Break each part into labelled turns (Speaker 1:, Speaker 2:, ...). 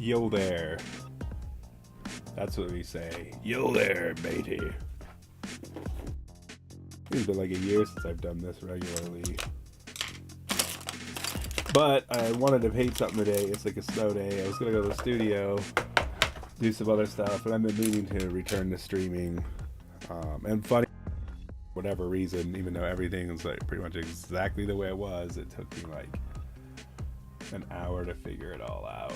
Speaker 1: Yo there. That's what we say. Yo there, matey. It's been like a year since I've done this regularly. But I wanted to paint something today. It's like a snow day. I was going to go to the studio, do some other stuff, and I've been meaning to return to streaming. And funny, whatever reason, even though everything is like pretty much exactly the way it was, it took me like an hour to figure it all out,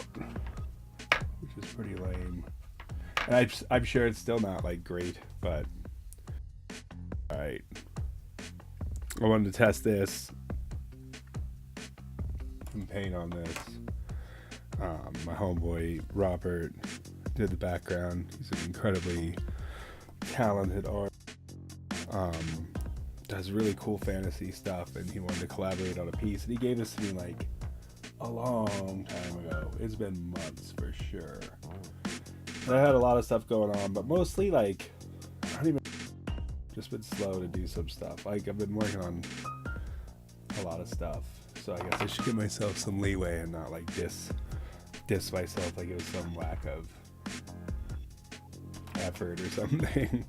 Speaker 1: which is pretty lame. And I'm sure it's still not like great, but alright. I wanted to test this and paint on this. My homeboy Robert did the background. He's an incredibly talented artist. Does really cool fantasy stuff, and he wanted to collaborate on a piece, and he gave this to me like a long time ago. It's been months for sure. And I had a lot of stuff going on, but mostly like I don't even just been slow to do some stuff. Like I've been working on a lot of stuff, so I guess I should give myself some leeway and not like diss myself like it was some lack of effort or something.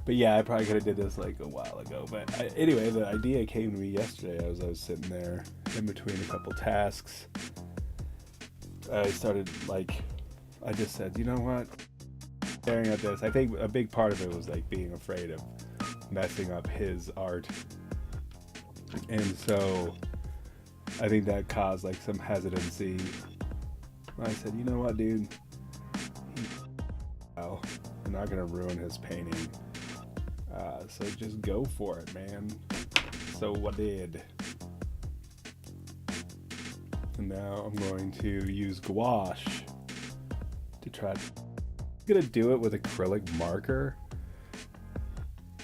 Speaker 1: But yeah, I probably could have did this like a while ago. But anyway, the idea came to me yesterday as I was sitting there in between a couple tasks. I started like, I just said, you know what? Staring at this, I think a big part of it was like being afraid of messing up his art. And so I think that caused like some hesitancy. I said, you know what, dude? I'm not going to ruin his painting. So just go for it, man. So I did. And now I'm going to use gouache to try. I'm going to do it with acrylic marker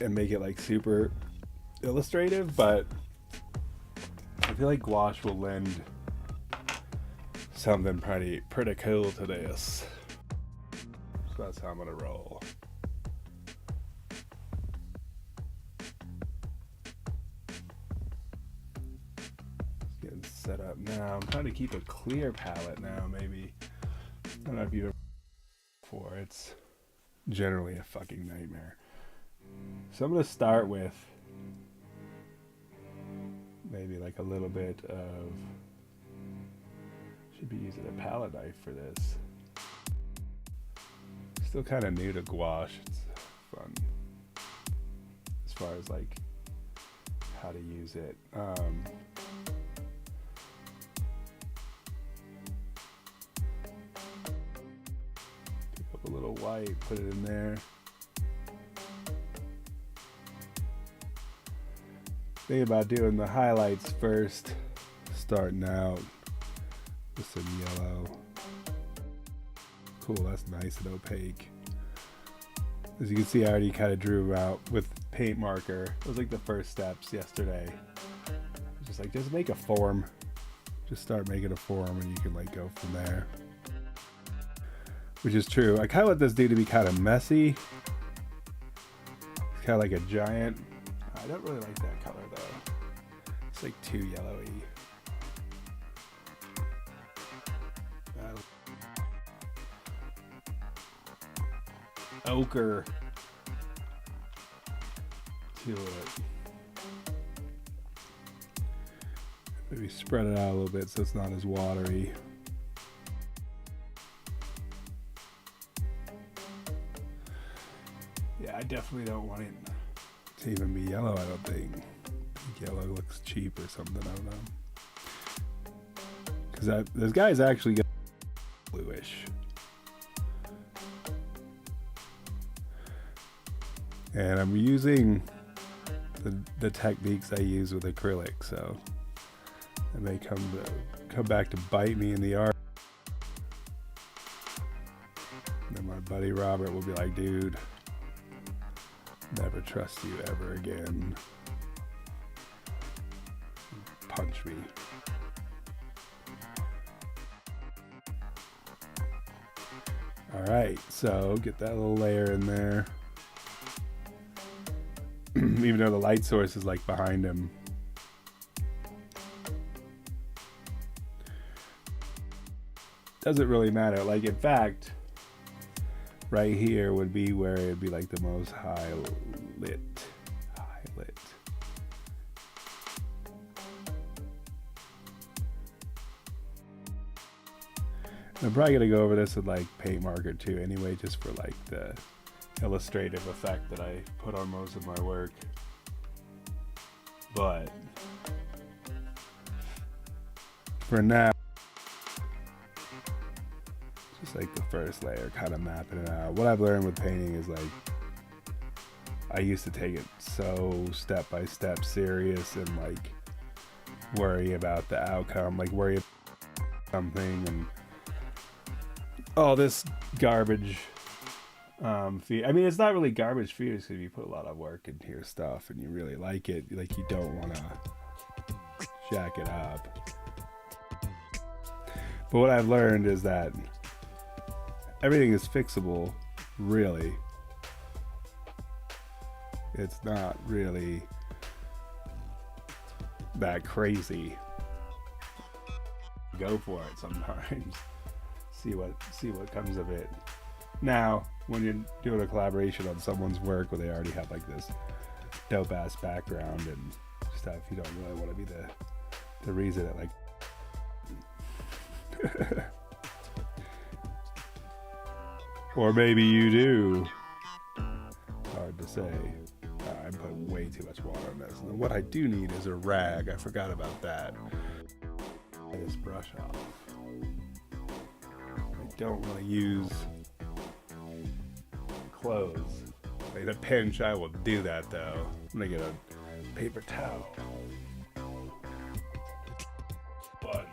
Speaker 1: and make it like super illustrative, but I feel like gouache will lend something pretty cool to this. So that's how I'm going to roll. Set up now. I'm trying to keep a clear palette now, maybe. I don't know if you've ever before. It's generally a fucking nightmare. So I'm going to start with maybe like a little bit of, should be using a palette knife for this. Still kind of new to gouache. It's fun as far as like how to use it. A little white, put it in there. Think about doing the highlights first, starting out with some yellow. Cool, that's nice and opaque. As you can see, I already kind of drew out with paint marker. It was like the first steps yesterday. Just like, just make a form. Just start making a form and you can like go from there. Which is true. I kind of want this dude to be kind of messy. It's kind of like a giant. I don't really like that color though. It's like too yellowy. Ochre to it. Maybe spread it out a little bit so it's not as watery. Yeah, I definitely don't want it to even be yellow, I don't think. Yellow looks cheap or something, I don't know. Because this guy's actually bluish. And I'm using the techniques I use with acrylic, so it may come back to bite me in the art. And then my buddy Robert will be like, dude, never trust you ever again. Punch me. Alright, so get that little layer in there. Even though the light source is like behind him. doesn't really matter. Like, in fact, right here would be where it'd be like the most high lit. I'm probably gonna go over this with like Paint Marker too anyway, just for like the illustrative effect that I put on most of my work. But for now, just like the first layer, kind of mapping it out. What I've learned with painting is like, I used to take it so step by step serious and like worry about the outcome, like worry about something and all this garbage feed. I mean, it's not really garbage feeders because you put a lot of work into your stuff and you really like it. Like, you don't want to jack it up. But what I've learned is that everything is fixable, really. It's not really that crazy. Go for it sometimes. See what comes of it. Now, when you're doing a collaboration on someone's work where they already have like this dope ass background and stuff, you don't really want to be the reason it like or maybe you do. Hard to say. I put way too much water on this. And what I do need is a rag. I forgot about that. Get this brush off. I don't really use clothes. Like the pinch, I will do that though. I'm gonna get a paper towel. But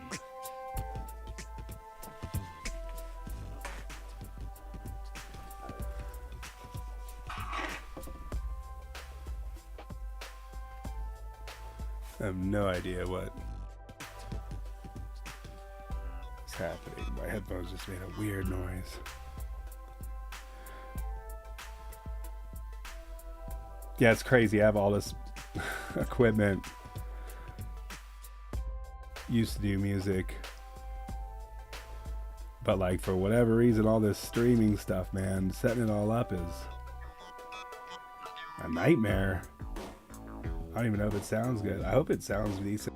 Speaker 1: I have no idea what is happening. My headphones just made a weird noise. Yeah, it's crazy. I have all this equipment. Used to do music. But like, for whatever reason, all this streaming stuff, man, setting it all up is a nightmare. I don't even know if it sounds good. I hope it sounds decent.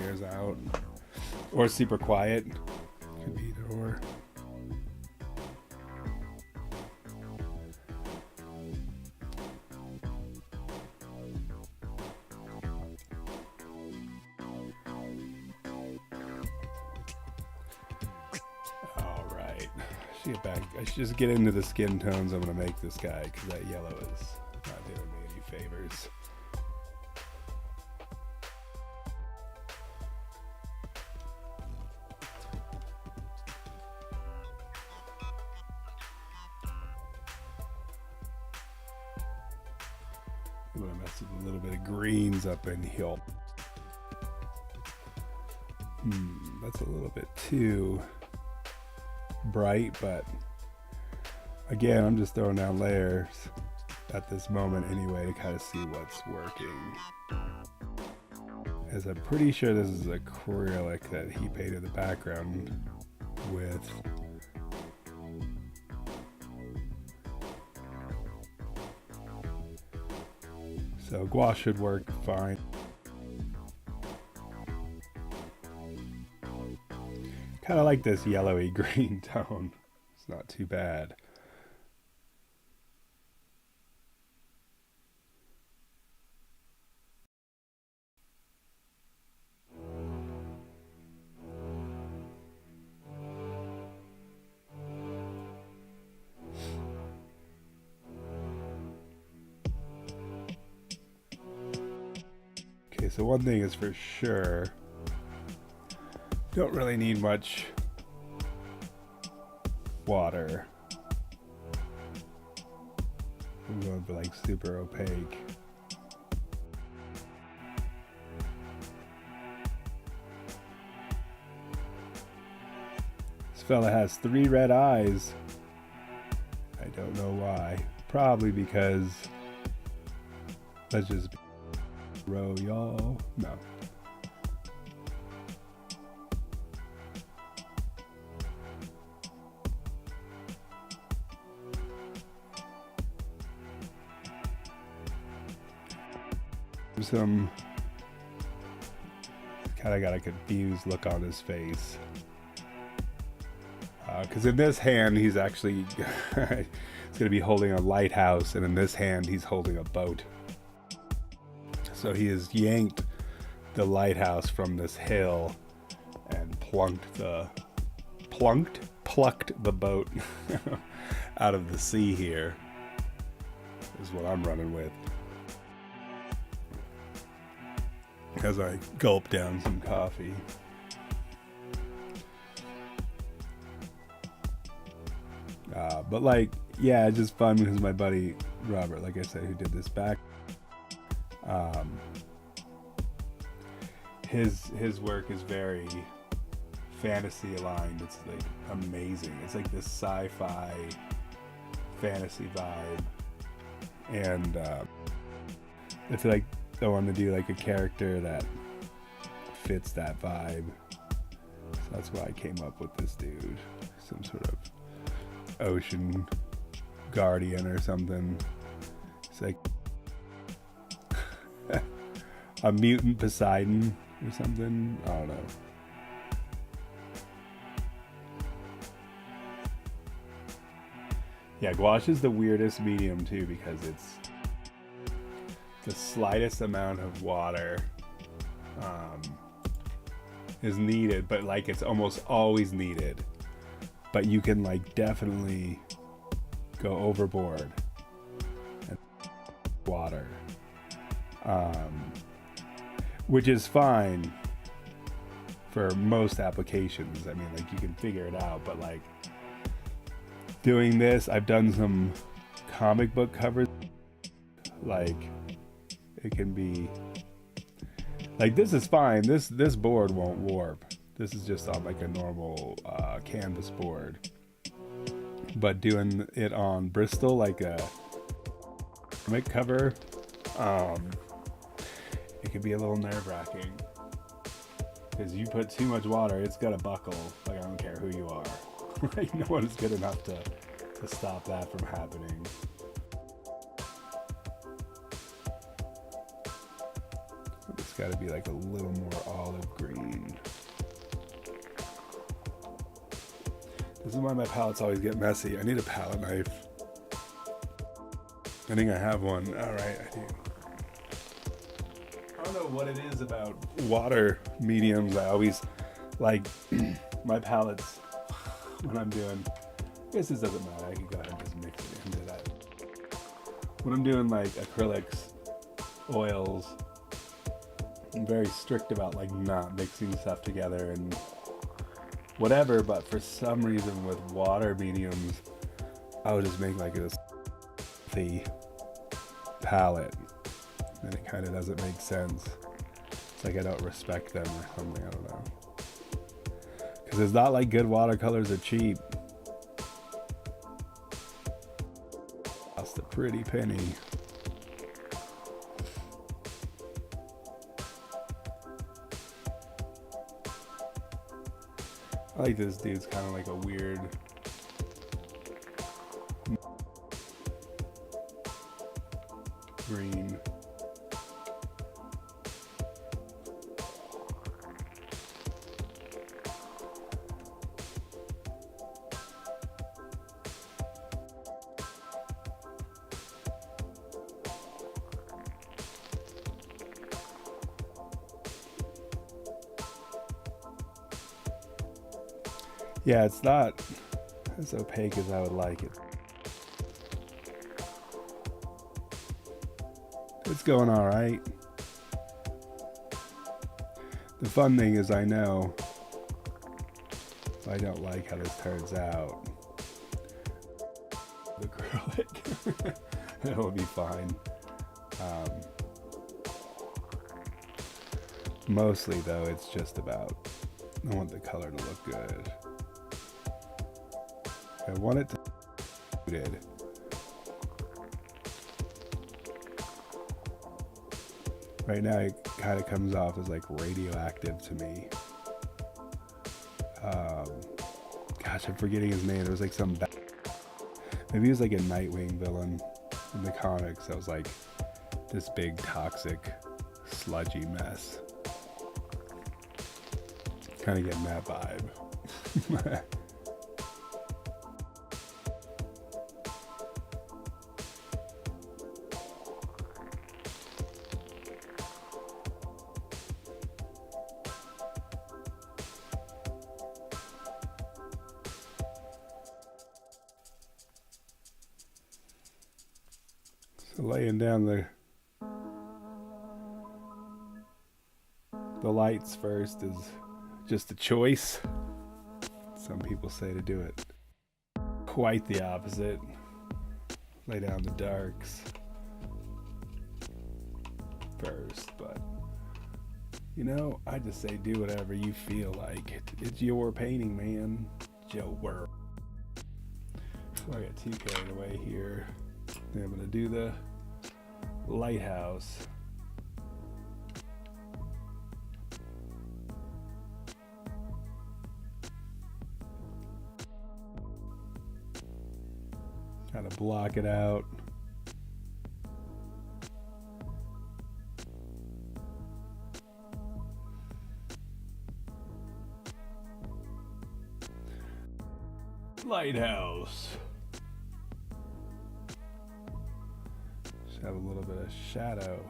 Speaker 1: Ears out. Or super quiet. Could be either or. Alright. I should just get into the skin tones I'm going to make this guy, because that yellow is not doing me any favors. I'm going to mess with a little bit of greens up in here. That's a little bit too bright, but again, I'm just throwing down layers at this moment anyway to kind of see what's working. As I'm pretty sure this is acrylic that he painted the background with. So gouache should work fine. Kind of like this yellowy green tone. It's not too bad. Okay, so one thing is for sure, don't really need much water. I'm going for like super opaque. This fella has 3 red eyes. I don't know why. Probably because, let's just row y'all. No. some kind of got a confused look on his face. Because in this hand, he's actually he's going to be holding a lighthouse, and in this hand, he's holding a boat. So he has yanked the lighthouse from this hill and plucked the boat out of the sea here. Is what I'm running with. As I gulp down some coffee. But like, yeah, it's just fun because my buddy Robert, like I said, who did this back, his work is very fantasy aligned. It's like amazing. It's like this sci-fi fantasy vibe, and I feel like I want to do like a character that fits that vibe. So that's why I came up with this dude, some sort of ocean guardian or something. It's like a mutant Poseidon or something. I don't know. Yeah, gouache is the weirdest medium too, because it's the slightest amount of water is needed, but like it's almost always needed. But you can like definitely go overboard and water, which is fine for most applications. I mean, like you can figure it out, but like doing this, I've done some comic book covers. Like it can be like, this is fine. This board won't warp. This is just on like a normal canvas board. But doing it on Bristol, like a comic cover, it can be a little nerve-wracking. Because you put too much water, it's gonna buckle. Like, I don't care who you are. Like, no one is good enough to stop that from happening. It's gotta be like a little more olive green. This is why my palettes always get messy. I need a palette knife. I think I have one. Alright, I do. I don't know what it is about water mediums. I always like my palettes when I'm doing, I guess this doesn't matter. I can go ahead and just mix it into that. When I'm doing like acrylics, oils, I'm very strict about like not mixing stuff together and whatever, but for some reason with water mediums, I would just make like a palette, and it kind of doesn't make sense. It's like I don't respect them or something, I don't know. Because it's not like good watercolors are cheap. Cost a pretty penny. I like this dude's kind of like a weird green. Yeah, it's not as opaque as I would like it. It's going all right. The fun thing is I know if I don't like how this turns out, the acrylic, it will be fine. Mostly though, it's just about, I want the color to look good. I want it to be muted. Right now it kind of comes off as like radioactive to me. Gosh, I'm forgetting his name. There was like some maybe he was like a Nightwing villain in the comics that was like this big toxic sludgy mess. Kind of getting that vibe. So laying down the lights first is just a choice. Some people say to do it quite the opposite. Lay down the darks first, but you know, I just say do whatever you feel like. It's your painting, man. It's your world. So I got too carried away here. Then I'm gonna do the lighthouse. Kind of block it out. Lighthouse. Just have a little bit of shadow.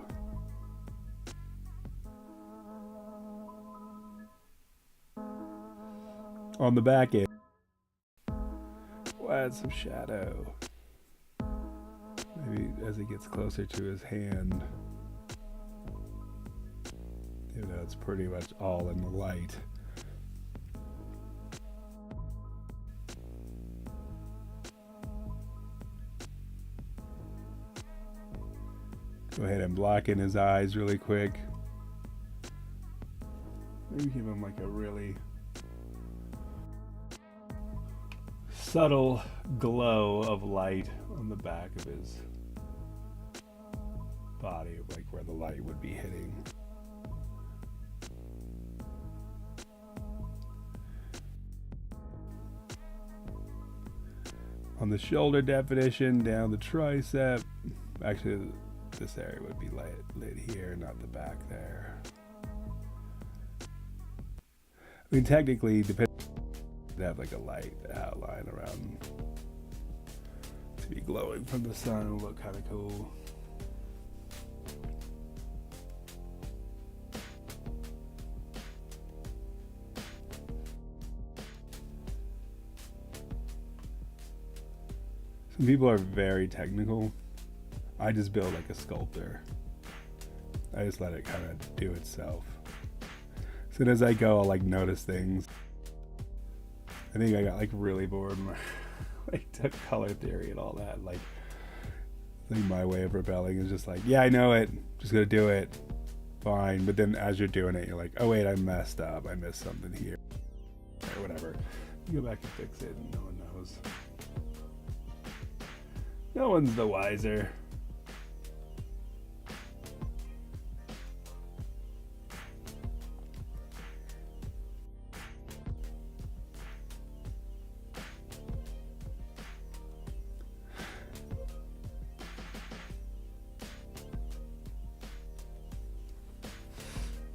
Speaker 1: On the back end. We'll add some shadow. Maybe as he gets closer to his hand. You know, it's pretty much all in the light. Go ahead and block in his eyes really quick. Maybe give him like a really subtle glow of light on the back of his body, like where the light would be hitting. On the shoulder definition, down the tricep. Actually, this area would be lit here, not the back there. I mean, technically, depending, to have like a light outline around to be glowing from the sun will look kind of cool. Some people are very technical. I just build like a sculptor. I just let it kind of do itself. As soon as I go, I'll like notice things. I think I got like really bored with like the color theory and all that. Like, I think my way of rebelling is just like, yeah, I know it, just gonna do it, fine. But then as you're doing it, you're like, oh wait, I messed up, I missed something here, or whatever. You go back and fix it, and no one knows. No one's the wiser.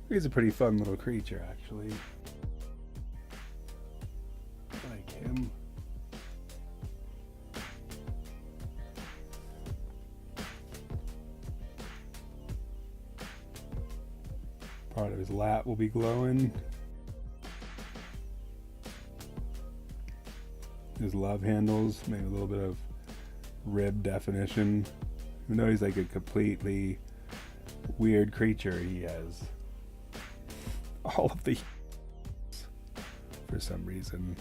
Speaker 1: He's a pretty fun little creature, actually. I like him. Part of his lap will be glowing. His love handles, maybe a little bit of rib definition. Even though he's like a completely weird creature, he has all of the for some reason.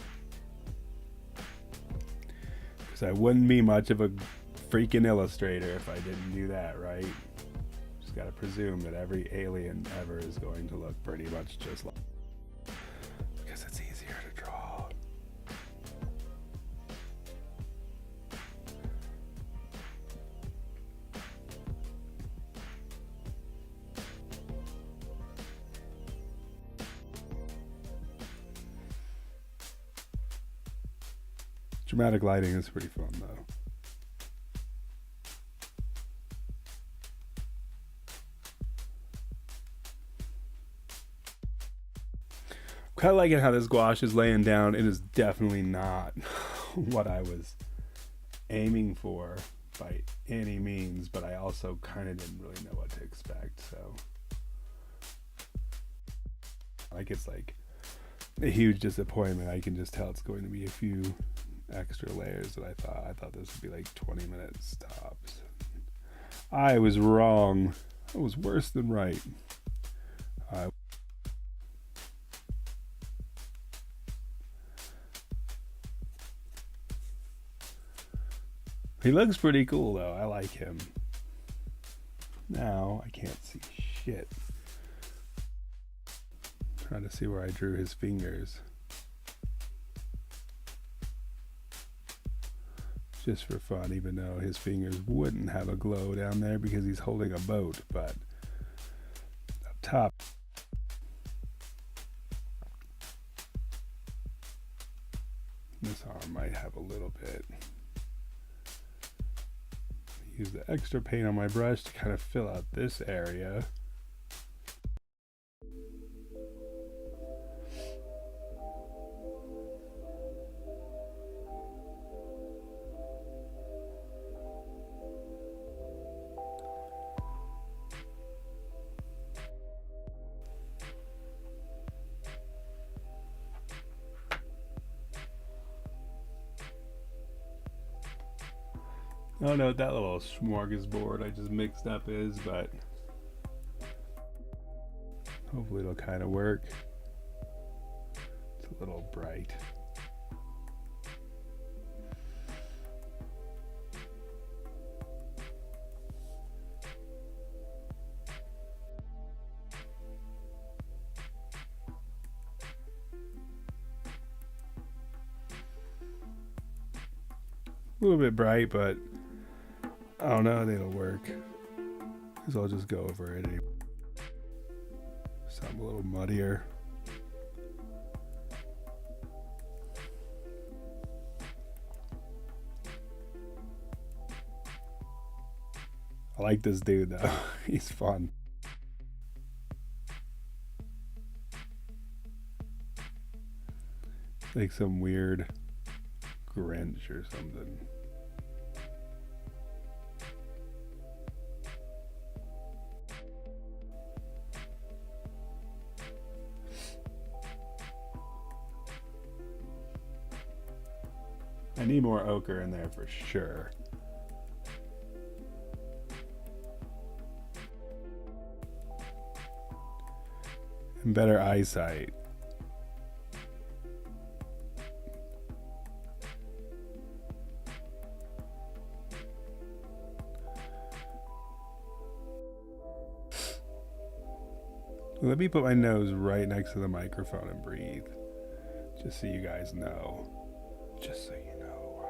Speaker 1: Because I wouldn't be much of a freaking illustrator if I didn't do that, right? Just gotta presume that every alien ever is going to look pretty much just like, because it's easier to draw. Dramatic lighting is pretty fun though. kind of liking how this gouache is laying down. It is definitely not what I was aiming for by any means, but I also kind of didn't really know what to expect, so like it's like a huge disappointment. I can just tell it's going to be a few extra layers that I thought this would be like 20 minutes tops. I was wrong. I was worse than right. He looks pretty cool though. I like him. Now I can't see shit. Trying to see where I drew his fingers. Just for fun, even though his fingers wouldn't have a glow down there because he's holding a boat, but up top. This arm might have a little bit. Use the extra paint on my brush to kind of fill out this area. I don't know what that little smorgasbord I just mixed up is, but hopefully it'll kind of work. It's a little bright. A little bit bright, but I don't know, it'll work. Because I'll just go over it. Something a little muddier. I like this dude though. He's fun. Like some weird Grinch or something. I need more ochre in there for sure. And better eyesight. Let me put my nose right next to the microphone and breathe. Just so you guys know. Just so you know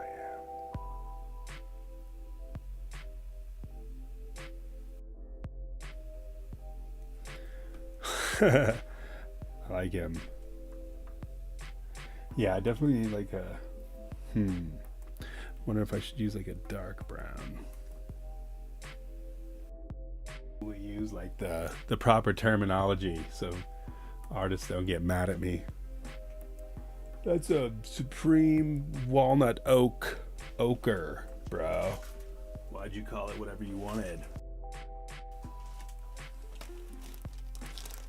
Speaker 1: who I am. I like him. Yeah, I definitely need like a... Wonder if I should use like a dark brown. We use like the proper terminology so artists don't get mad at me. That's a supreme walnut ochre, bro. Why'd you call it whatever you wanted?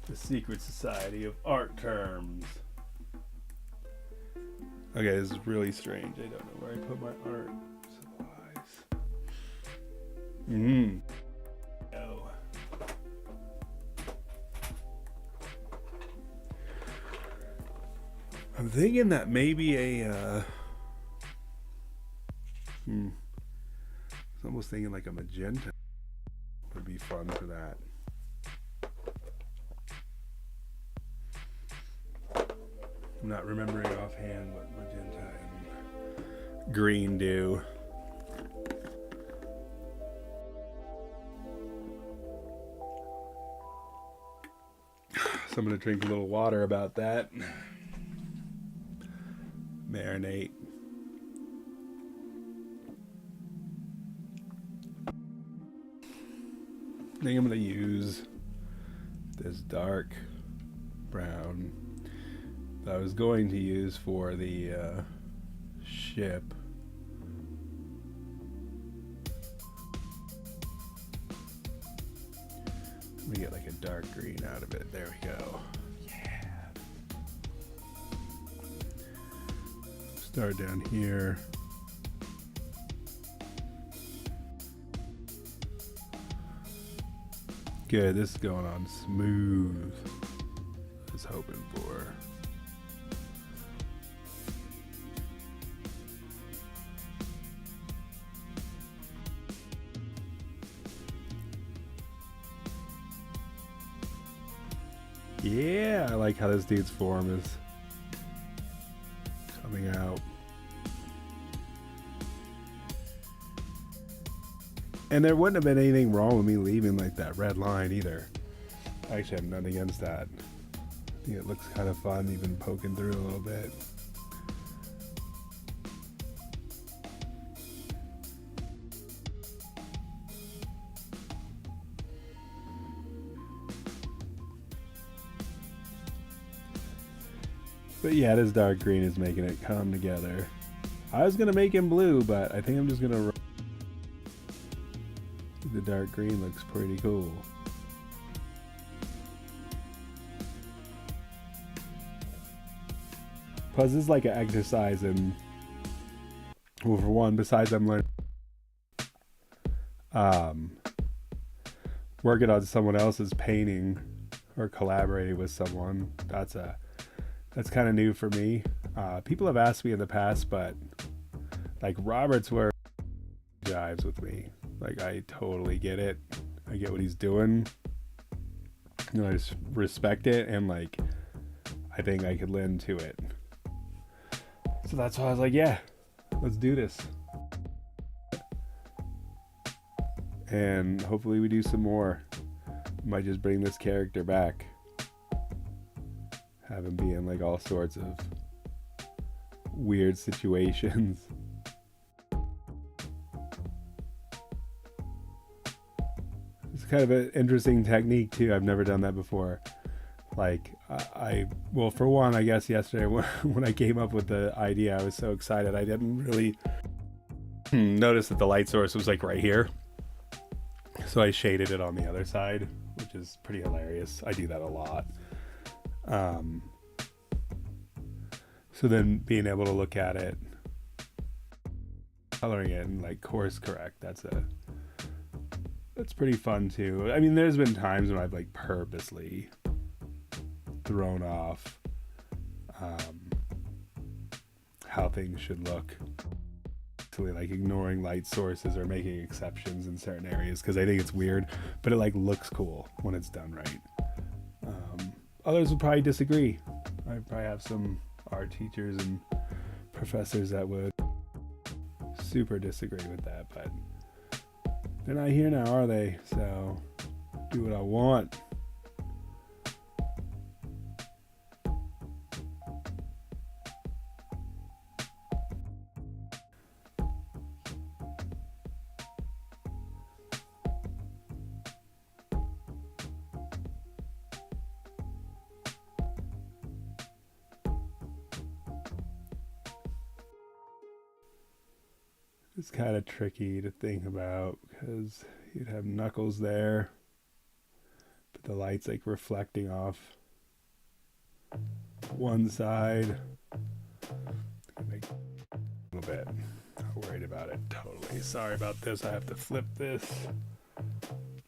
Speaker 1: The secret society of art terms. Okay, this is really strange. I don't know where I put my art supplies. Oh. I'm thinking that maybe a I was almost thinking like a magenta would be fun for that. I'm not remembering offhand what magenta and green do. So I'm gonna drink a little water about that. Marinate. I think I'm gonna use this dark brown that I was going to use for the ship. Let me get like a dark green out of it. There we go. Yeah. Start down here. Good, this is going on smooth. I was hoping for. Yeah, I like how this dude's form is coming out. And there wouldn't have been anything wrong with me leaving like that red line either. I actually have nothing against that. I think it looks kind of fun, even poking through a little bit. But yeah, this dark green is making it come together. I was gonna make him blue, but I think I'm just gonna. The dark green looks pretty cool. Plus, this is like an exercise in. Well, for one, besides I'm learning, working on someone else's painting or collaborating with someone. That's kind of new for me. People have asked me in the past, but like Robert's where jives with me. Like I totally get it. I get what he's doing. You know, I just respect it, and like I think I could lend to it. So that's why I was like, yeah, let's do this. And hopefully we do some more. Might just bring this character back. Have him be in like all sorts of weird situations. It's kind of an interesting technique too. I've never done that before. Like well, for one, I guess yesterday when I came up with the idea, I was so excited. I didn't really notice that the light source was like right here. So I shaded it on the other side, which is pretty hilarious. I do that a lot. So then being able to look at it, coloring it and like course correct, that's pretty fun too. I mean, there's been times when I've like purposely thrown off how things should look, like ignoring light sources or making exceptions in certain areas because I think it's weird, but it like looks cool when it's done right. Others would probably disagree. I probably have some art teachers and professors that would super disagree with that, but they're not here now, are they? So do what I want. It's kind of tricky to think about because you'd have Knuckles there, but the light's like reflecting off one side. Make a little bit. Not worried about it totally. Sorry about this. I have to flip this.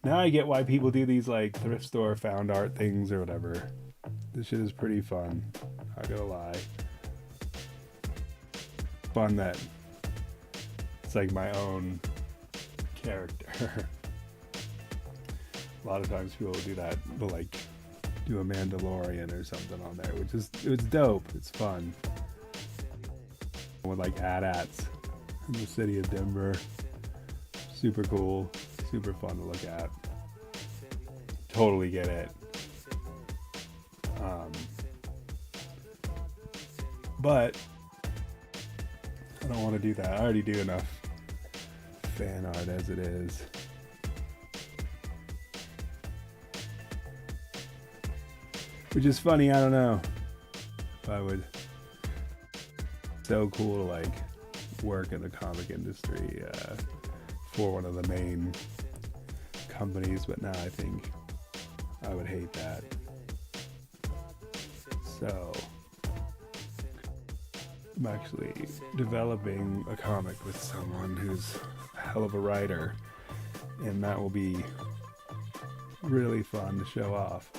Speaker 1: Now I get why people do these like thrift store found art things or whatever. This shit is pretty fun. Not gonna lie. Fun that it's like my own character. A lot of times people will do that. They'll like do a Mandalorian or something on there, which is, it's dope. It's fun. With like AT-ATs in the city of Denver. Super cool. Super fun to look at. Totally get it. But I don't want to do that. I already do enough fan art as it is. Which is funny, I don't know. I would. So cool to like work in the comic industry for one of the main companies, but now I think I would hate that. So I'm actually developing a comic with someone who's a hell of a writer, and that will be really fun to show off.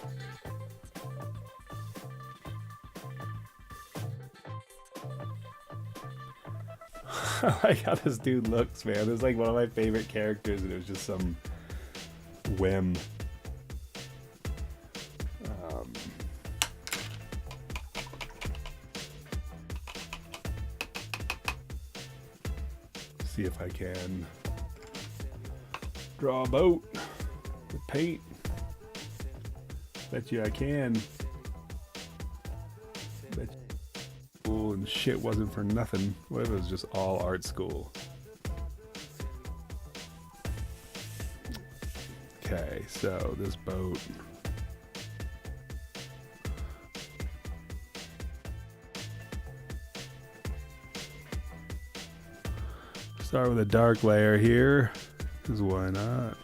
Speaker 1: I like how this dude looks, man. It's like one of my favorite characters, and it was just some whim. See if I can draw a boat with paint. Bet you I can. Bet you school and shit wasn't for nothing. What if it was just all art school? Okay, so this boat. Start with a dark layer here, because why not?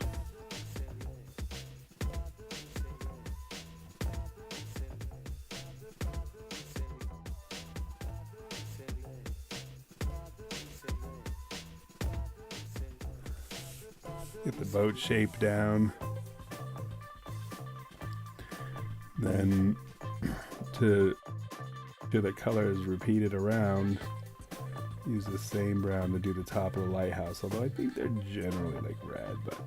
Speaker 1: Get the boat shape down. Then to the color is repeated around, use the same brown to do the top of the lighthouse, although I think they're generally like red, but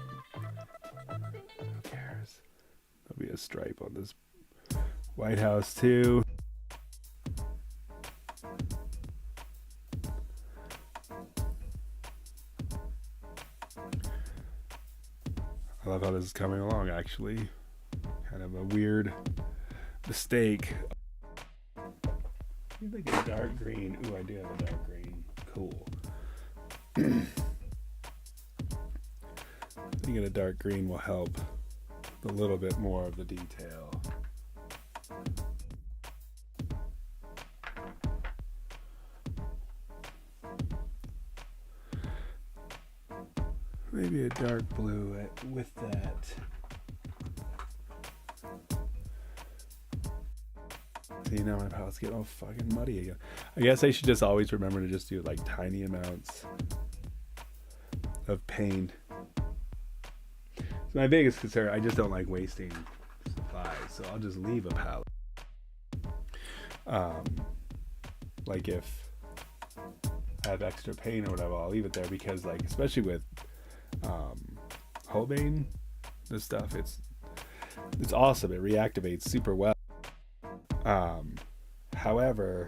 Speaker 1: who cares? There'll be a stripe on this White House too. I love how this is coming along, actually. Kind of a weird mistake. I think a dark green. Ooh, I do have a dark green. Cool. I think a dark green will help a little bit more of the detail. Maybe a dark blue with that. See, now my palette's getting all fucking muddy again. I guess I should just always remember to just do like tiny amounts of paint. So my biggest concern, I just don't like wasting supplies, so I'll just leave a palette. Like if I have extra paint or whatever, I'll leave it there because, like, especially with Holbein, this stuff, it's awesome. It reactivates super well. However,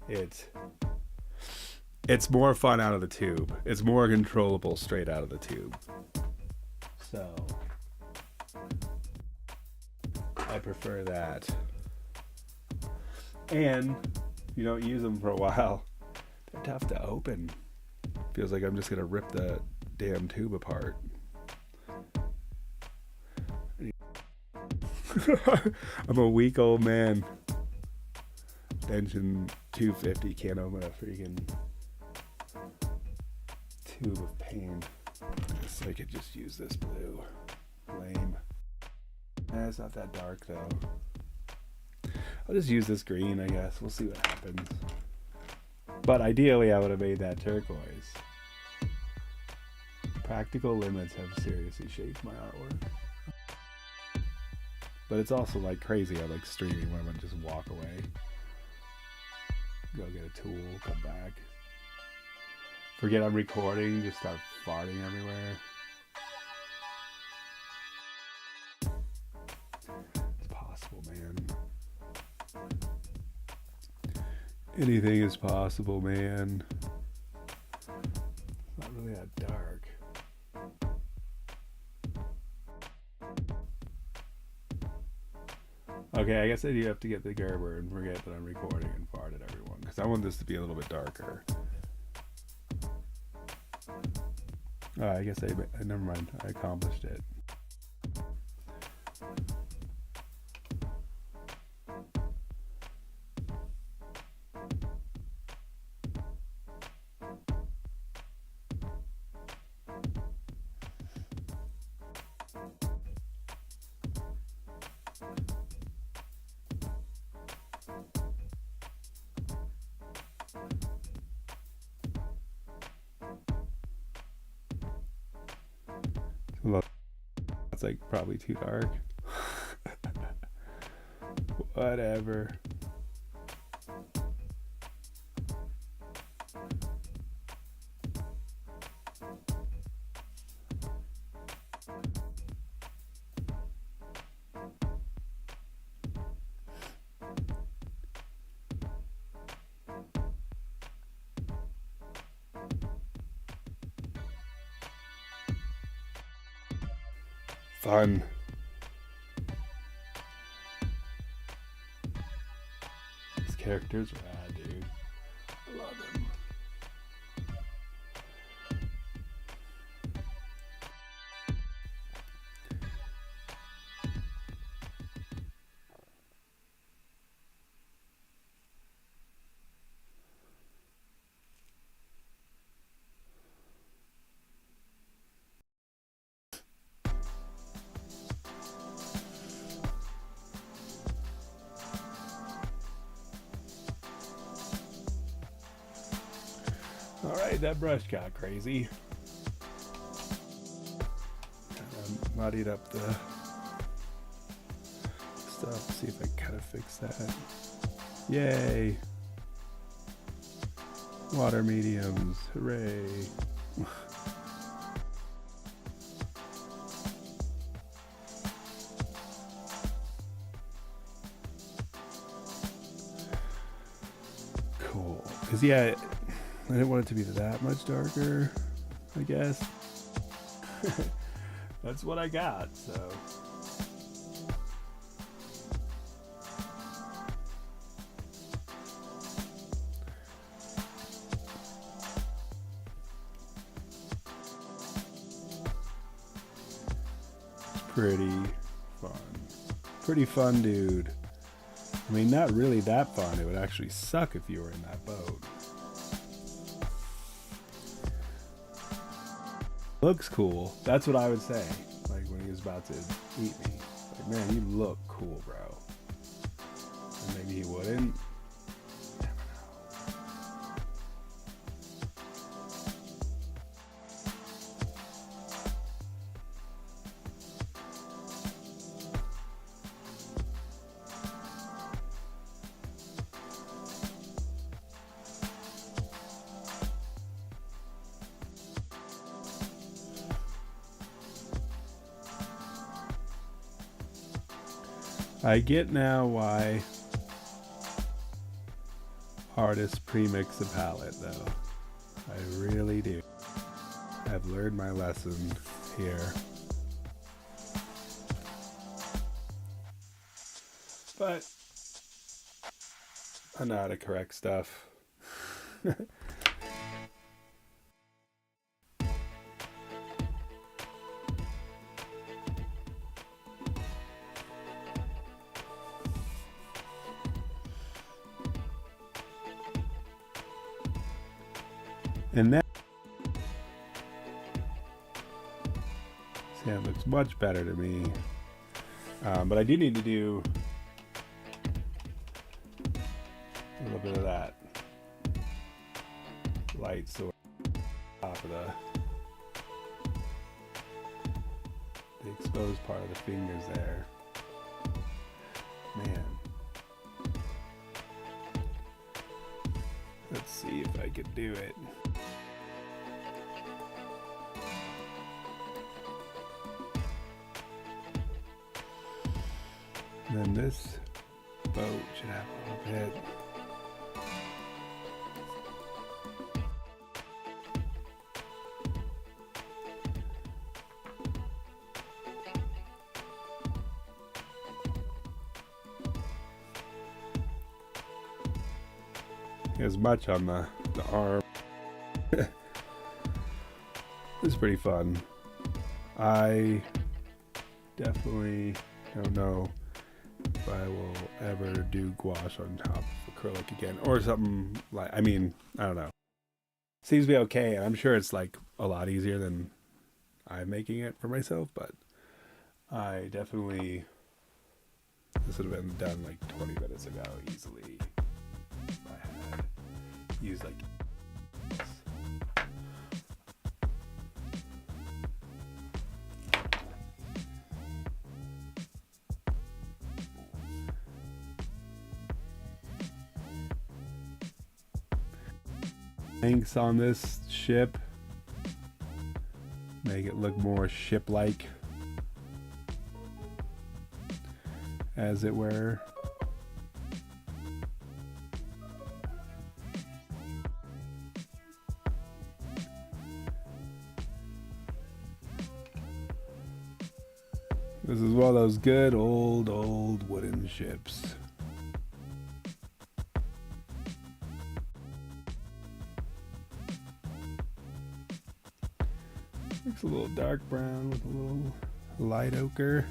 Speaker 1: it's more fun out of the tube. It's more controllable straight out of the tube. So I prefer that. And if you don't use them for a while, they're tough to open. Feels like I'm just gonna rip the damn tube apart. I'm a weak old man. Engine 250 can't open a freaking tube of paint. I guess I could just use this blue. Lame. It's not that dark though. I'll just use this green, I guess. We'll see what happens. But ideally I would have made that turquoise. Practical limits have seriously shaped my artwork. But it's also like crazy. I like streaming where I'm gonna just walk away, go get a tool, come back, forget I'm recording, just start farting everywhere. It's possible, man. Anything is possible, man. It's not really that dark. Okay, I guess I do have to get the Gerber and forget that I'm recording and fart at everyone, because I want this to be a little bit darker. I guess never mind, I accomplished it. Well, that's like probably too dark. Whatever. Fun. This character's rad, dude. I love him. Alright, that brush got crazy. Muddied up the stuff. See if I can kind of fix that. Yay! Water mediums. Hooray! Cool. Because, yeah, I didn't want it to be that much darker, I guess. That's what I got, so. It's pretty fun. Pretty fun, dude. I mean, not really that fun. It would actually suck if you were in that boat. Looks cool. That's what I would say. Like when he was about to eat me. Like, man, you look cool, bro. And maybe he wouldn't. Never know. I get now why artists premix a palette, though. I really do. I've learned my lesson here. But I know how to correct stuff. And that, see, it looks much better to me. But I do need to do a little bit of that light source top of the exposed part of the fingers there. Man. Let's see if I could do it. And then this boat should have a little bit. As much on the arm. It's pretty fun. I definitely don't know if I will ever do gouache on top of acrylic again, or something like, I mean, I don't know. Seems to be okay, and I'm sure it's like a lot easier than I'm making it for myself, but I definitely, this would have been done like 20 minutes ago easily. I had used like Inks on this ship make it look more ship-like, as it were. This is one of those good old wooden ships. Looks a little dark brown with a little light ochre.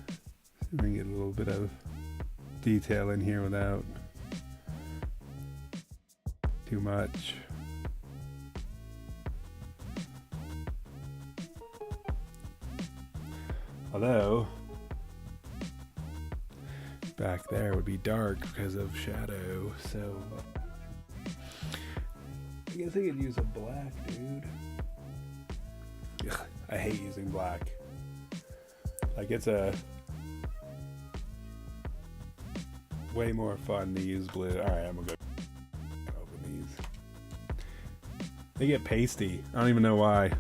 Speaker 1: See if we can get a little bit of detail in here without too much. Although back there would be dark because of shadow, so I guess I could use a black, dude. Ugh, I hate using black. Like, it's a way more fun to use blue. Alright, I'm gonna go open these. They get pasty. I don't even know why.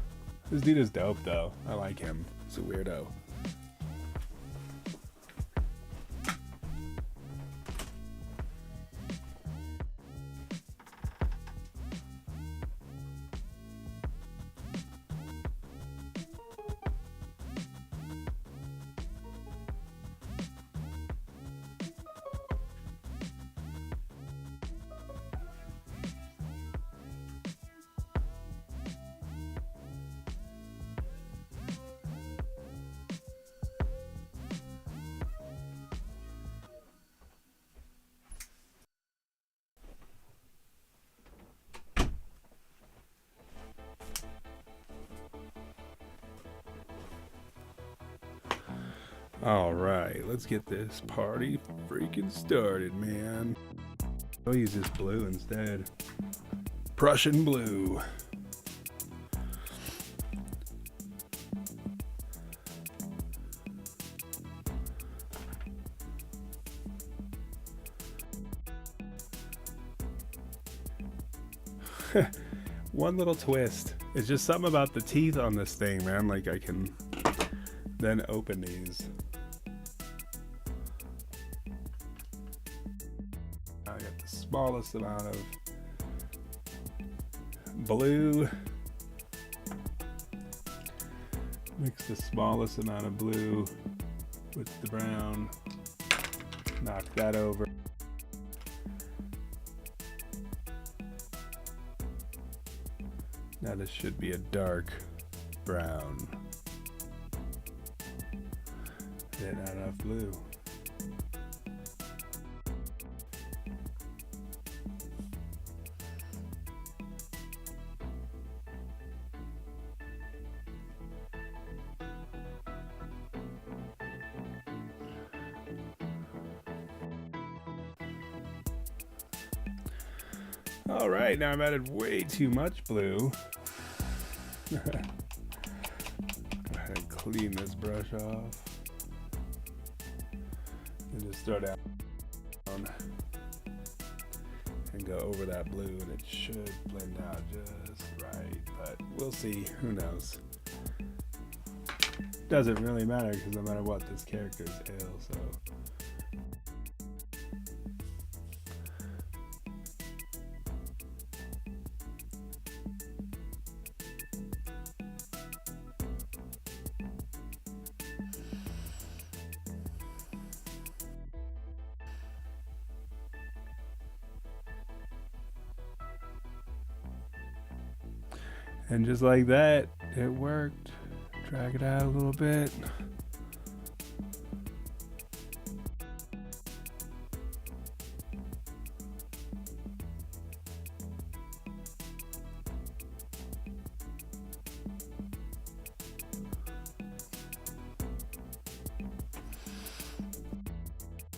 Speaker 1: This dude is dope though. I like him. He's a weirdo. Alright, let's get this party freaking started, man. I'll use this blue instead. Prussian blue. One little twist. It's just something about the teeth on this thing, man. Like, I can then open these. I got the smallest amount of blue. Mix the smallest amount of blue with the brown. Knock that over. Now this should be a dark brown. Then not enough blue. All right, now I've added way too much blue. Go ahead and clean this brush off. And just start out and go over that blue, and it should blend out just right, but we'll see. Who knows? Doesn't really matter, because no matter what, this character is ill, so. And just like that, it worked. Drag it out a little bit.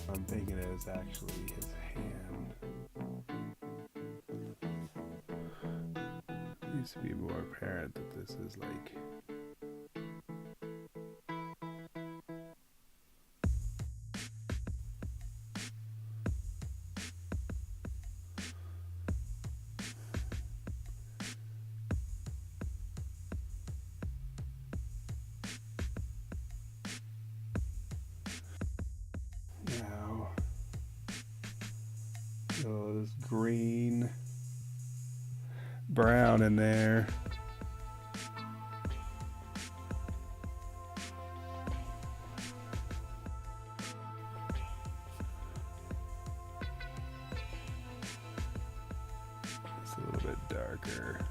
Speaker 1: I'm thinking it is actually his hand. Needs to be more apparent that this is like So this green, brown in there. It's a little bit darker.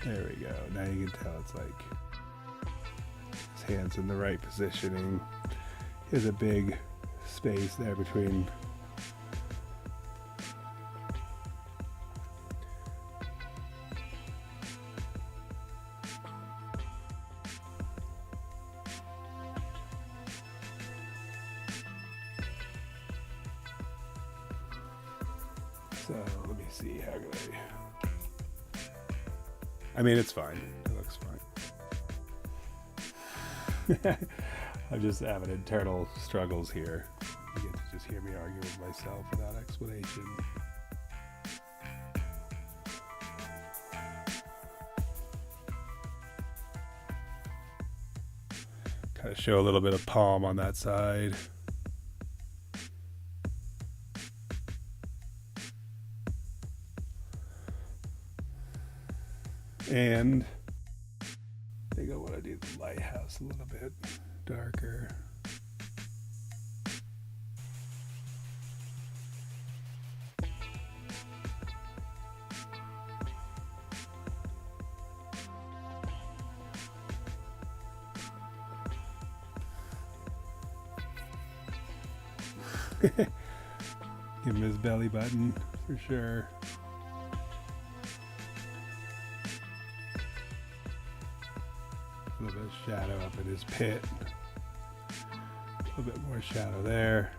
Speaker 1: There we go. Now you can tell it's like his hand's in the right positioning. There's a big space there between so let me see how can I mean it's fine. It looks fine. I'm just having internal struggles here. You get to just hear me argue with myself without explanation. Kind of show a little bit of palm on that side. And I think I want to do the lighthouse a little bit darker. Give him his belly button for sure. A little bit of shadow up in his pit. A little bit more shadow there.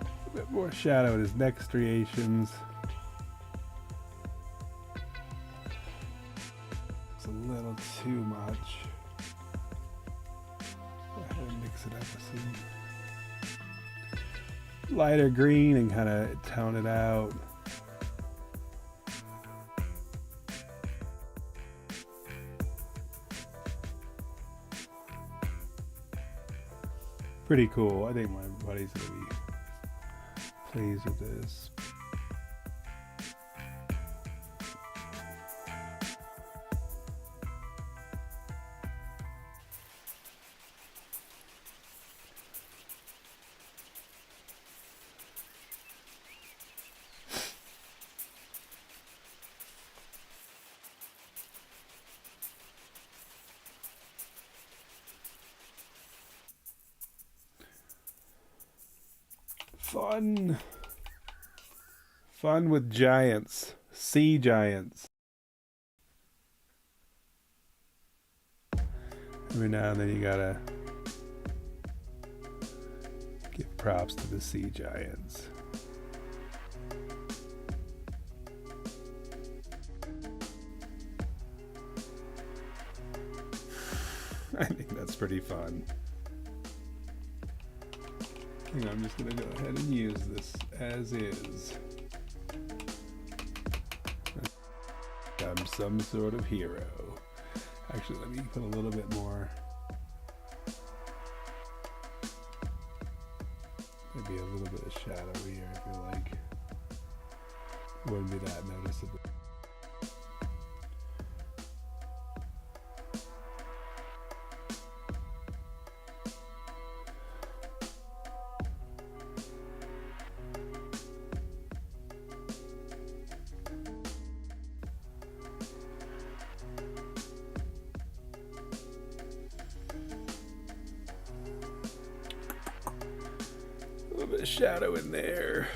Speaker 1: A bit more shadow in his neck striations. It's a little too much. Go ahead and mix it up with some lighter green and kind of tone it out. Pretty cool. I think my buddy's gonna be pleased with this. Fun with giants, sea giants. Every now and then you gotta give props to the sea giants. I think that's pretty fun. I'm just going to go ahead and use this as is. I'm some sort of hero. Actually, let me put a little bit more. Maybe a little bit of shadow here, I feel like. It wouldn't be that noticeable. A little bit of shadow in there.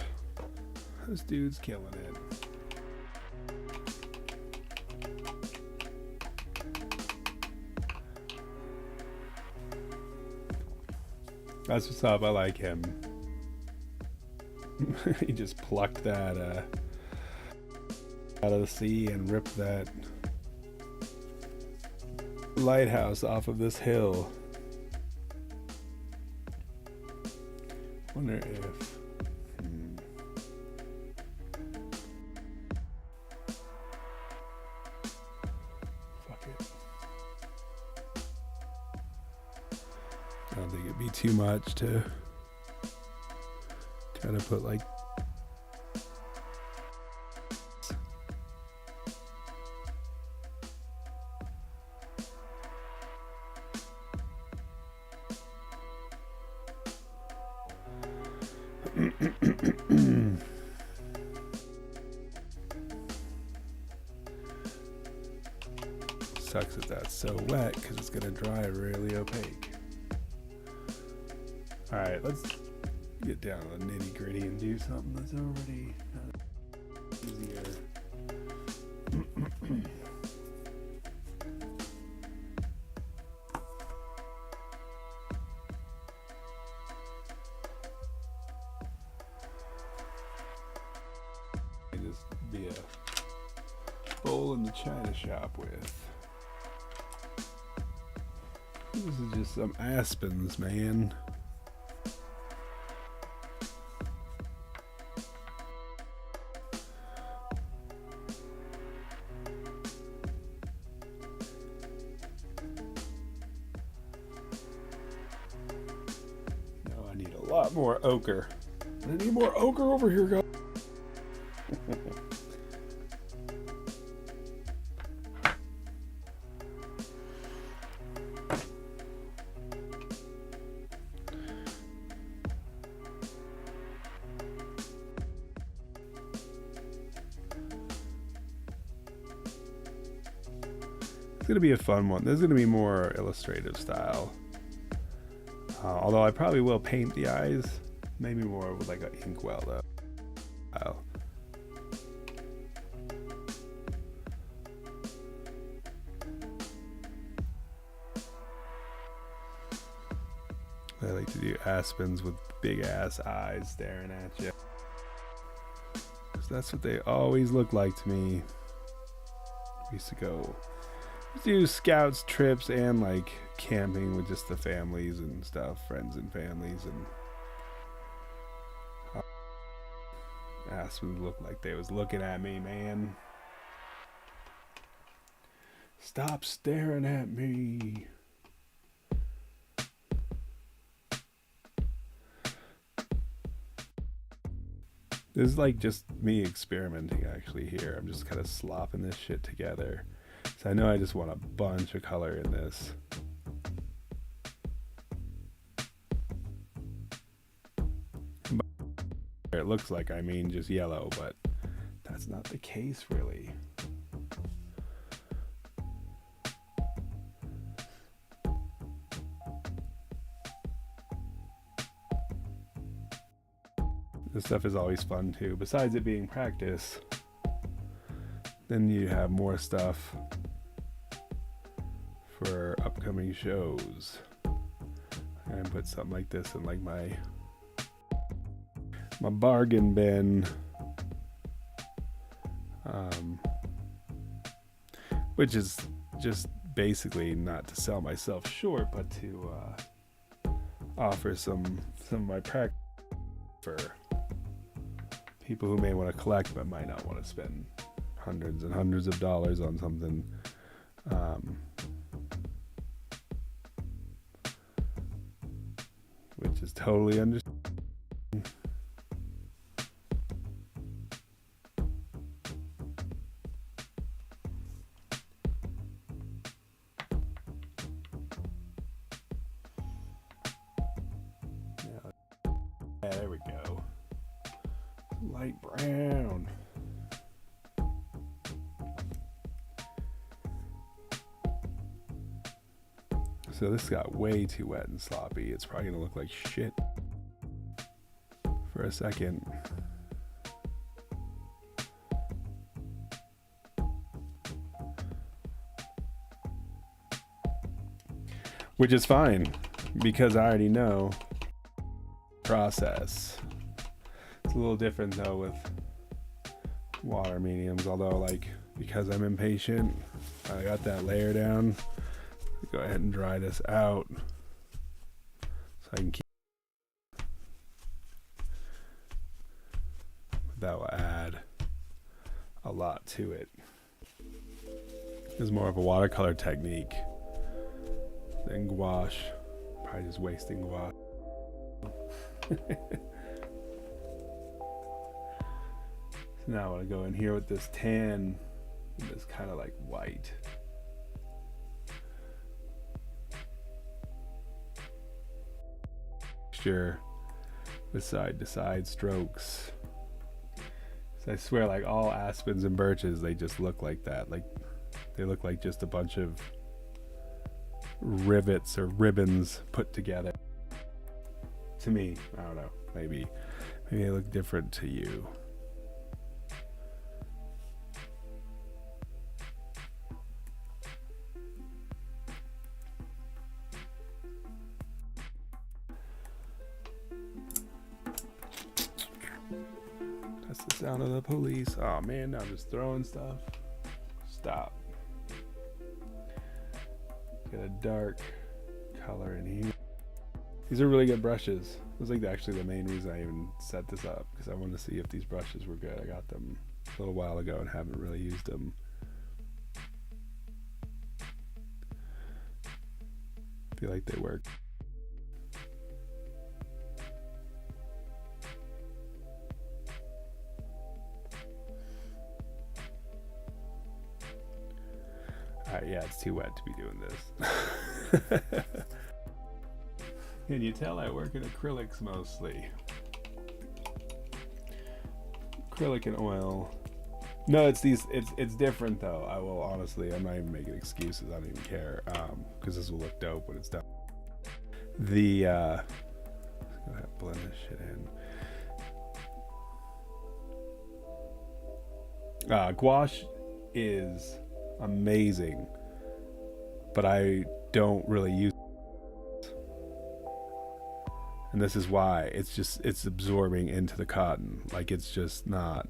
Speaker 1: This dude's killing it. That's what's up. I like him. He just plucked that out of the sea and ripped that lighthouse off of this hill. Wonder if fuck it. I don't think it'd be too much to Gotta put like sucks that that's so wet because it's gonna dry really opaque. All right, let's get down to the nitty gritty and do something that's already easier. Just be a bowl in the china shop with. This is just some aspens, man. No, I need a lot more ochre. I need more ochre over here, guys. It's gonna be a fun one. This is gonna be more illustrative style. Although I probably will paint the eyes, maybe more with like an inkwell though. I like to do aspens with big ass eyes staring at you. 'Cause that's what they always look like to me. We used to go do scouts trips and like camping with just the families and stuff, friends and families, and aspens looked like they was looking at me, man. Stop staring at me. This is like just me experimenting actually here. I'm just kind of slopping this shit together. So I know I just want a bunch of color in this. It looks like, I mean, just yellow, but that's not the case really. This stuff is always fun too. Besides it being practice, then you have more stuff for upcoming shows. I'm gonna put something like this in like my bargain bin, which is just basically not to sell myself short, but to offer some of my practice for people who may want to collect but might not want to spend hundreds and hundreds of dollars on something. Which is totally understandable. Yeah, there we go. Light brown. So this got way too wet and sloppy. It's probably gonna look like shit for a second. Which is fine, because I already know process. It's a little different though with water mediums, although like because I'm impatient, I got that layer down. Go ahead and dry this out so I can keep. That will add a lot to it. It's more of a watercolor technique than gouache. Probably just wasting gouache. Now I want to go in here with this tan, and this kind of like white. Texture with side to side strokes. So I swear, like all aspens and birches, they just look like that. Like they look like just a bunch of rivets or ribbons put together. To me, I don't know. Maybe they look different to you. That's the sound of the police. Oh man, now I'm just throwing stuff. Stop. Get a dark color in here. These are really good brushes. It was like actually the main reason I even set this up, because I wanted to see if these brushes were good. I got them a little while ago and haven't really used them. I feel like they work. Alright, yeah, it's too wet to be doing this. Can you tell I work in acrylics mostly? Acrylic and oil. No, it's different though. I will honestly, I'm not even making excuses. I don't even care, because this will look dope when it's done. The go ahead, blend this shit in. Gouache is amazing, but I don't really use it. And this is why. It's absorbing into the cotton. Like it's just not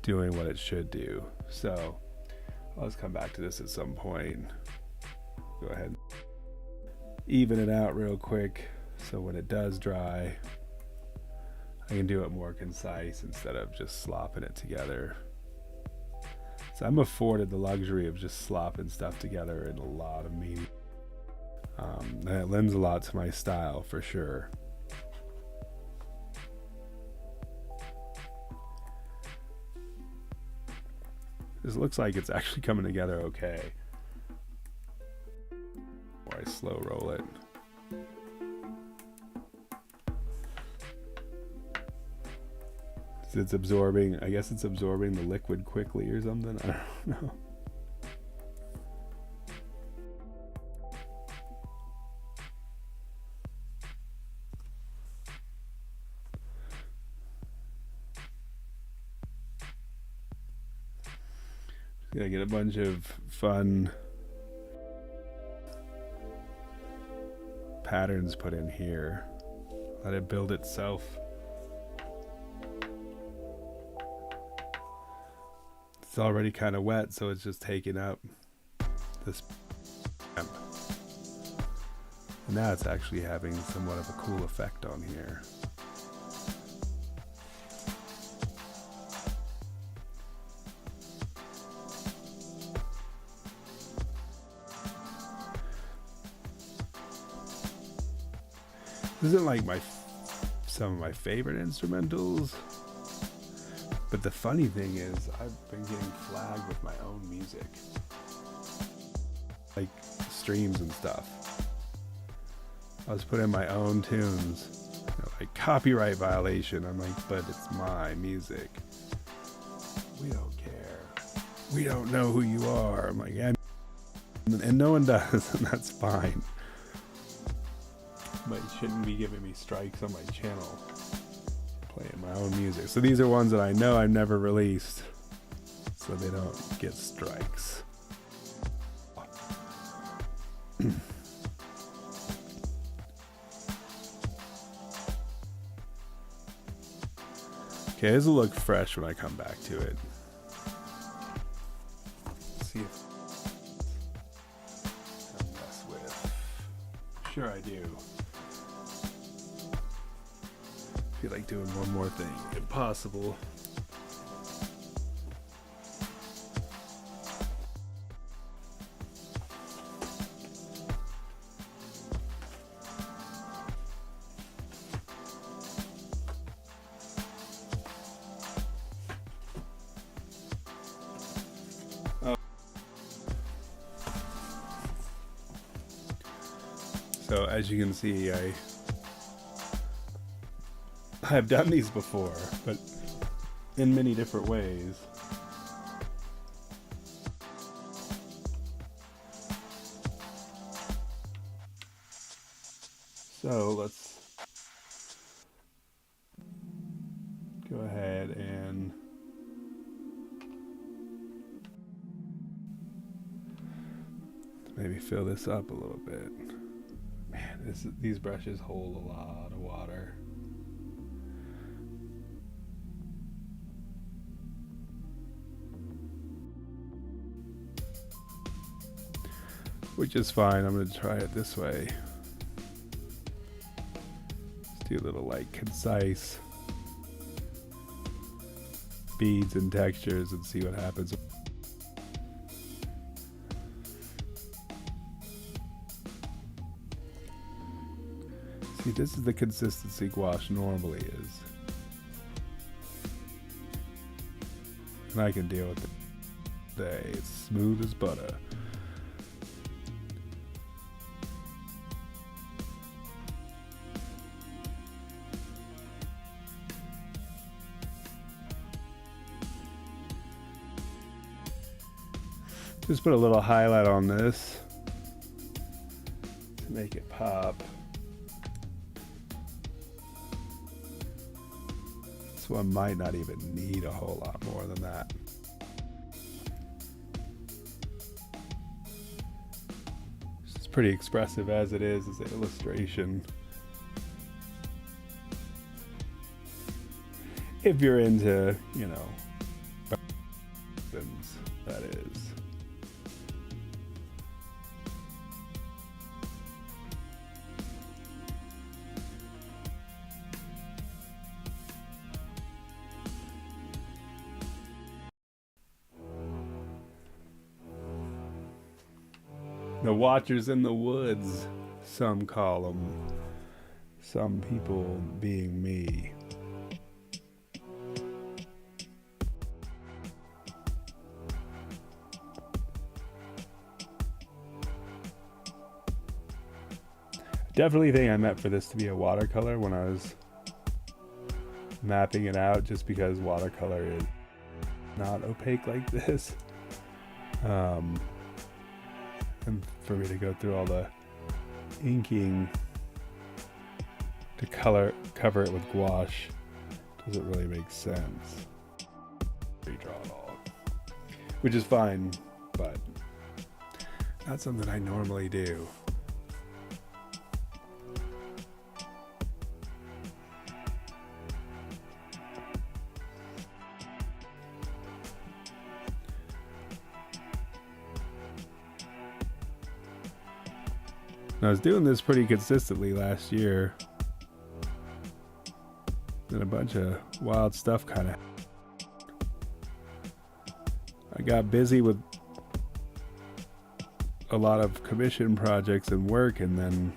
Speaker 1: doing what it should do. So let's come back to this at some point. Go ahead and even it out real quick, so when it does dry I can do it more concise instead of just slopping it together. So I'm afforded the luxury of just slopping stuff together in a lot of medium. And it lends a lot to my style for sure. This looks like it's actually coming together okay. Or I slow roll it. It's absorbing, I guess it's absorbing the liquid quickly or something. I don't know. Gonna get a bunch of fun patterns put in here. Let it build itself. It's already kind of wet, so it's just taking up this temp. And now it's actually having somewhat of a cool effect on here. This isn't like some of my favorite instrumentals, but the funny thing is I've been getting flagged with my own music, like streams and stuff. I was putting my own tunes, like copyright violation. I'm like, but it's my music. We don't care. We don't know who you are. I'm like, yeah, and no one does, and that's fine. But you shouldn't be giving me strikes on my channel playing my own music. So these are ones that I know I've never released, so they don't get strikes. Okay, this will look fresh when I come back to it. Let's see if I mess with. Sure I do. Feel like doing one more thing. Impossible. So as you can see, I have done these before, but in many different ways. So let's go ahead and maybe fill this up a little bit. Man, these brushes hold a lot of water. Which is fine. I'm going to try it this way. Let's do a little like concise beads and textures and see what happens. See, this is the consistency gouache normally is. And I can deal with it today. It's smooth as butter. Just put a little highlight on this to make it pop. This one might not even need a whole lot more than that. It's pretty expressive as it is as an illustration. If you're into, you know, that is. The watchers in the woods, some call them. Some people being me. Definitely think I meant for this to be a watercolor when I was mapping it out, just because watercolor is not opaque like this. And for me to go through all the inking to cover it with gouache doesn't really make sense. Redraw it all, which is fine, but not something I normally do. I was doing this pretty consistently last year. Then a bunch of wild stuff kind of. I got busy with a lot of commission projects and work, and then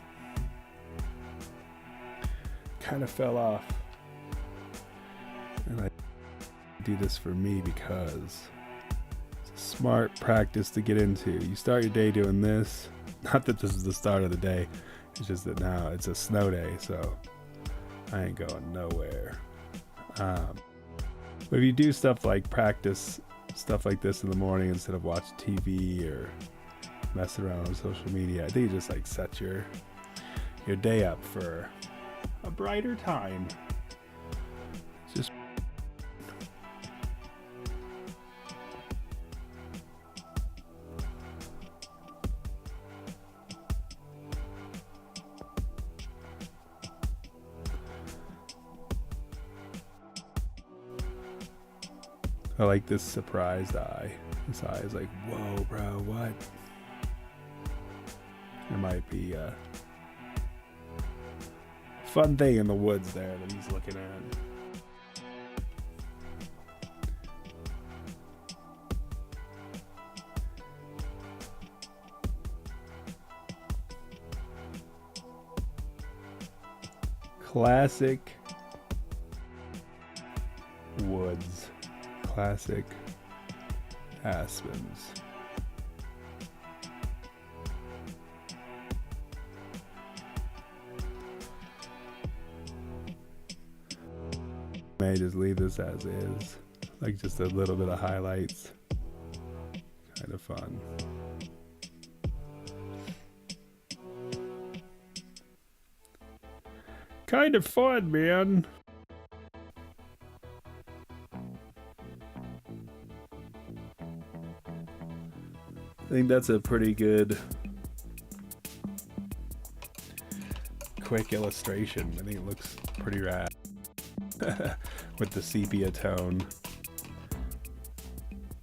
Speaker 1: kind of fell off. And I do this for me because it's a smart practice to get into. You start your day doing this. Not that this is the start of the day, it's just that now it's a snow day, so I ain't going nowhere. But if you do stuff like practice stuff like this in the morning instead of watch TV or mess around on social media, I think you just like set your day up for a brighter time. Just I like this surprised eye. This eye is like, whoa, bro, what? There might be a fun thing in the woods there that he's looking at. Classic woods. Classic aspens. may just leave this as is, like just a little bit of highlights. Kind of fun. Kind of fun, man. I think that's a pretty good quick illustration. I think it looks pretty rad with the sepia tone.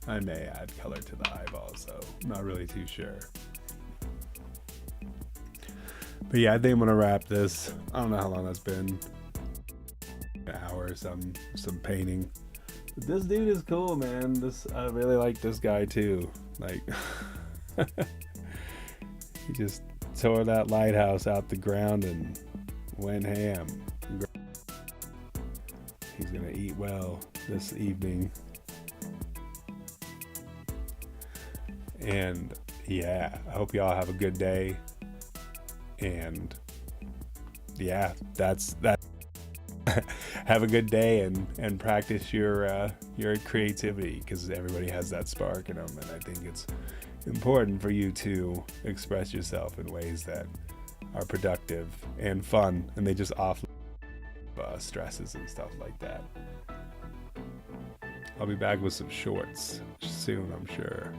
Speaker 1: I may add color to the eyeballs, though. I'm not really too sure. But yeah, I think I'm gonna wrap this. I don't know how long that's been. An hour or some painting. But this dude is cool, man. I really like this guy too. Like he just tore that lighthouse out the ground and went ham. He's gonna eat well this evening. And yeah, I hope y'all have a good day. And yeah, that's that. Have a good day and practice your creativity, because everybody has that spark in them, and I think it's important for you to express yourself in ways that are productive and fun, and they just off stresses and stuff like that. I'll be back with some shorts soon, I'm sure.